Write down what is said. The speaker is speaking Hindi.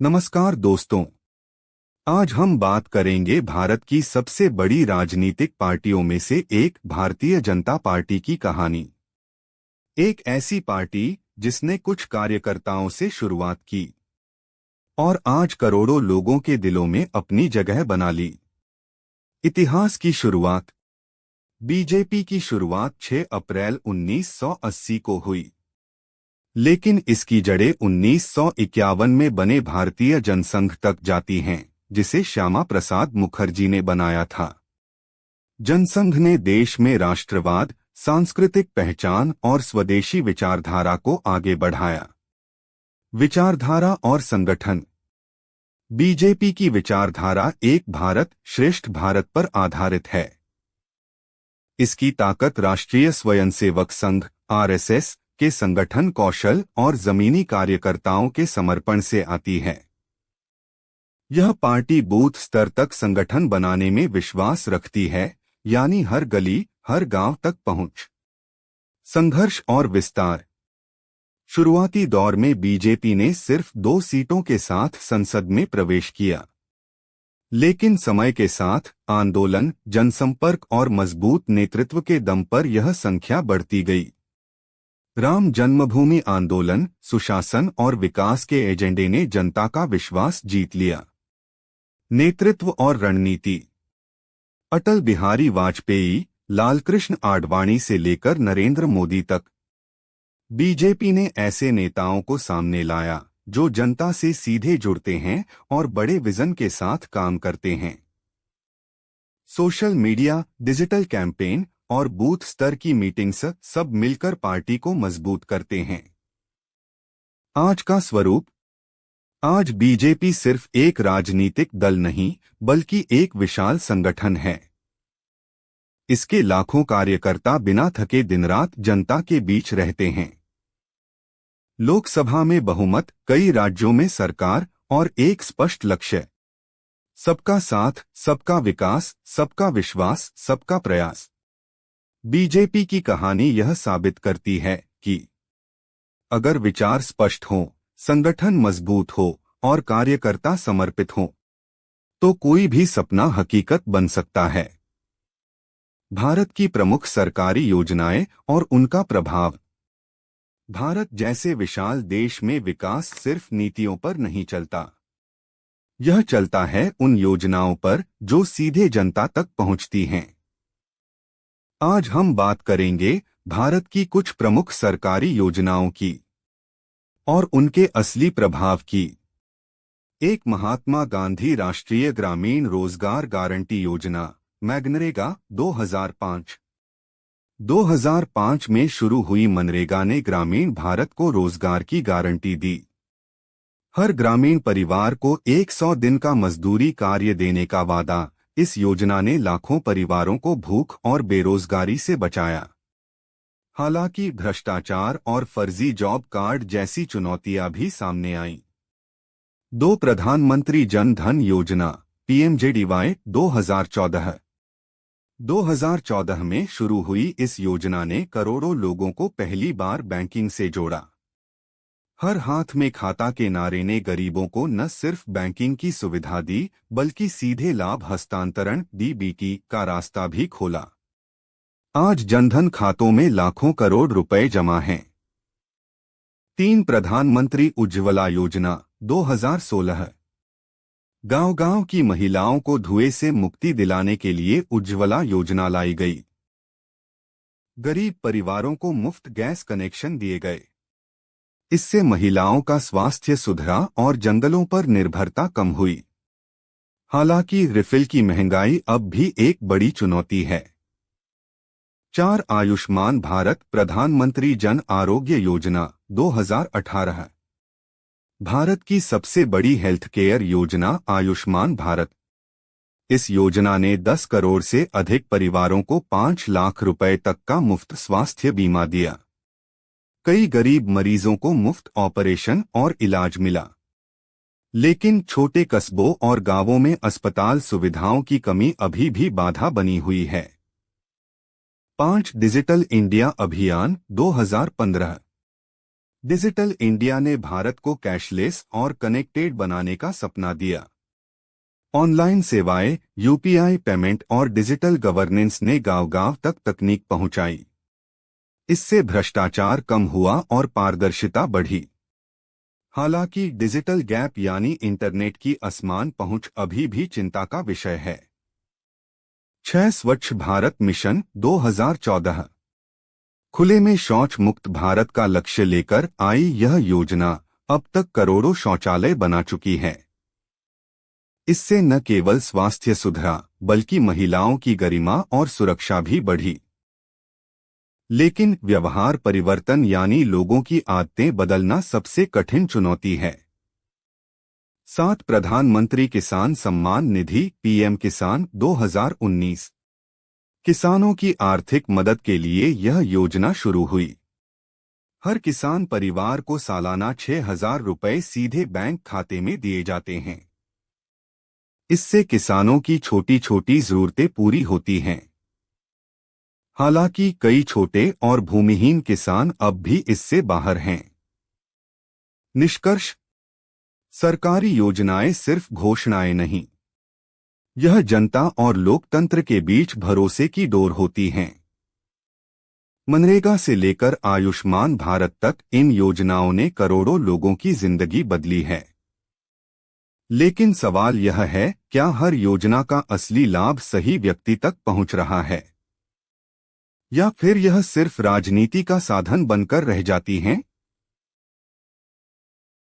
नमस्कार दोस्तों। आज हम बात करेंगे भारत की सबसे बड़ी राजनीतिक पार्टियों में से एक भारतीय जनता पार्टी की कहानी। एक ऐसी पार्टी जिसने कुछ कार्यकर्ताओं से शुरुआत की और आज करोड़ों लोगों के दिलों में अपनी जगह बना ली। इतिहास की शुरुआत। बीजेपी की शुरुआत 6 अप्रैल 1980 को हुई, लेकिन इसकी जड़ें 1951 में बने भारतीय जनसंघ तक जाती हैं, जिसे श्यामा प्रसाद मुखर्जी ने बनाया था। जनसंघ ने देश में राष्ट्रवाद, सांस्कृतिक पहचान और स्वदेशी विचारधारा को आगे बढ़ाया। विचारधारा और संगठन। बीजेपी की विचारधारा एक भारत श्रेष्ठ भारत पर आधारित है। इसकी ताकत राष्ट्रीय स्वयंसेवक संघ (आरएसएस) के संगठन कौशल और जमीनी कार्यकर्ताओं के समर्पण से आती है। यह पार्टी बूथ स्तर तक संगठन बनाने में विश्वास रखती है, यानी हर गली, हर गांव तक पहुंच। संघर्ष और विस्तार। शुरुआती दौर में बीजेपी ने सिर्फ 2 सीटों के साथ संसद में प्रवेश किया, लेकिन समय के साथ आंदोलन, जनसंपर्क और मजबूत नेतृत्व के दम पर यह संख्या बढ़ती गई। राम जन्मभूमि आंदोलन, सुशासन और विकास के एजेंडे ने जनता का विश्वास जीत लिया। नेतृत्व और रणनीति। अटल बिहारी वाजपेयी, लालकृष्ण आडवाणी से लेकर नरेंद्र मोदी तक बीजेपी ने ऐसे नेताओं को सामने लाया जो जनता से सीधे जुड़ते हैं और बड़े विजन के साथ काम करते हैं। सोशल मीडिया, डिजिटल कैंपेन और बूथ स्तर की मीटिंग्स सब मिलकर पार्टी को मजबूत करते हैं। आज का स्वरूप। आज बीजेपी सिर्फ एक राजनीतिक दल नहीं, बल्कि एक विशाल संगठन है। इसके लाखों कार्यकर्ता बिना थके दिन रात जनता के बीच रहते हैं। लोकसभा में बहुमत, कई राज्यों में सरकार और एक स्पष्ट लक्ष्य। सबका साथ, सबका विकास, सबका विश्वास, सबका प्रयास। बीजेपी की कहानी यह साबित करती है कि अगर विचार स्पष्ट हों, संगठन मजबूत हो और कार्यकर्ता समर्पित हों, तो कोई भी सपना हकीकत बन सकता है। भारत की प्रमुख सरकारी योजनाएं और उनका प्रभाव। भारत जैसे विशाल देश में विकास सिर्फ नीतियों पर नहीं चलता। यह चलता है उन योजनाओं पर जो सीधे जनता तक पहुंचती हैं। आज हम बात करेंगे भारत की कुछ प्रमुख सरकारी योजनाओं की और उनके असली प्रभाव की। एक, महात्मा गांधी राष्ट्रीय ग्रामीण रोजगार गारंटी योजना (मनरेगा) 2005। 2005 में शुरू हुई मनरेगा ने ग्रामीण भारत को रोजगार की गारंटी दी। हर ग्रामीण परिवार को 100 दिन का मजदूरी कार्य देने का वादा। इस योजना ने लाखों परिवारों को भूख और बेरोजगारी से बचाया। हालांकि भ्रष्टाचार और फर्जी जॉब कार्ड जैसी चुनौतियां भी सामने आईं। 2, प्रधानमंत्री जन धन योजना (पीएमजेडीवाई) 2014। 2014 में शुरू हुई इस योजना ने करोड़ों लोगों को पहली बार बैंकिंग से जोड़ा। हर हाथ में खाता के नारे ने गरीबों को न सिर्फ बैंकिंग की सुविधा दी, बल्कि सीधे लाभ हस्तांतरण (डीबीटी) का रास्ता भी खोला। आज जनधन खातों में लाखों करोड़ रुपए जमा हैं। 3, प्रधानमंत्री उज्ज्वला योजना 2016। गांव-गांव की महिलाओं को धुएं से मुक्ति दिलाने के लिए उज्ज्वला योजना लाई गई। गरीब परिवारों को मुफ्त गैस कनेक्शन दिए गए। इससे महिलाओं का स्वास्थ्य सुधरा और जंगलों पर निर्भरता कम हुई। हालांकि रिफिल की महंगाई अब भी एक बड़ी चुनौती है। 4, आयुष्मान भारत प्रधानमंत्री जन आरोग्य योजना 2018। भारत की सबसे बड़ी हेल्थ केयर योजना आयुष्मान भारत। इस योजना ने 10 करोड़ से अधिक परिवारों को 5 लाख रुपए तक का मुफ्त स्वास्थ्य बीमा दिया। कई गरीब मरीजों को मुफ्त ऑपरेशन और इलाज मिला। लेकिन छोटे कस्बों और गांवों में अस्पताल सुविधाओं की कमी अभी भी बाधा बनी हुई है। 5, डिजिटल इंडिया अभियान 2015। डिजिटल इंडिया ने भारत को कैशलेस और कनेक्टेड बनाने का सपना दिया। ऑनलाइन सेवाएं, यूपीआई पेमेंट और डिजिटल गवर्नेंस ने गांव-गांव तक तकनीक पहुंचाई। इससे भ्रष्टाचार कम हुआ और पारदर्शिता बढ़ी। हालांकि डिजिटल गैप यानी इंटरनेट की असमान पहुंच अभी भी चिंता का विषय है। 6 स्वच्छ भारत मिशन 2014 खुले में शौच मुक्त भारत का लक्ष्य लेकर आई यह योजना अब तक करोड़ों शौचालय बना चुकी है। इससे न केवल स्वास्थ्य सुधरा बल्कि महिलाओं की गरिमा और सुरक्षा भी बढ़ी। लेकिन व्यवहार परिवर्तन यानी लोगों की आदतें बदलना सबसे कठिन चुनौती है। 7 प्रधानमंत्री किसान सम्मान निधि पीएम किसान 2019 किसानों की आर्थिक मदद के लिए यह योजना शुरू हुई। हर किसान परिवार को सालाना 6,000 रुपए सीधे बैंक खाते में दिए जाते हैं। इससे किसानों की छोटी छोटी जरूरतें पूरी होती हैं। हालांकि कई छोटे और भूमिहीन किसान अब भी इससे बाहर हैं। निष्कर्ष, सरकारी योजनाएं सिर्फ घोषणाएं नहीं, यह जनता और लोकतंत्र के बीच भरोसे की डोर होती हैं। मनरेगा से लेकर आयुष्मान भारत तक इन योजनाओं ने करोड़ों लोगों की जिंदगी बदली है। लेकिन सवाल यह है, क्या हर योजना का असली लाभ सही व्यक्ति तक पहुंच रहा है, या फिर यह सिर्फ राजनीति का साधन बनकर रह जाती हैं?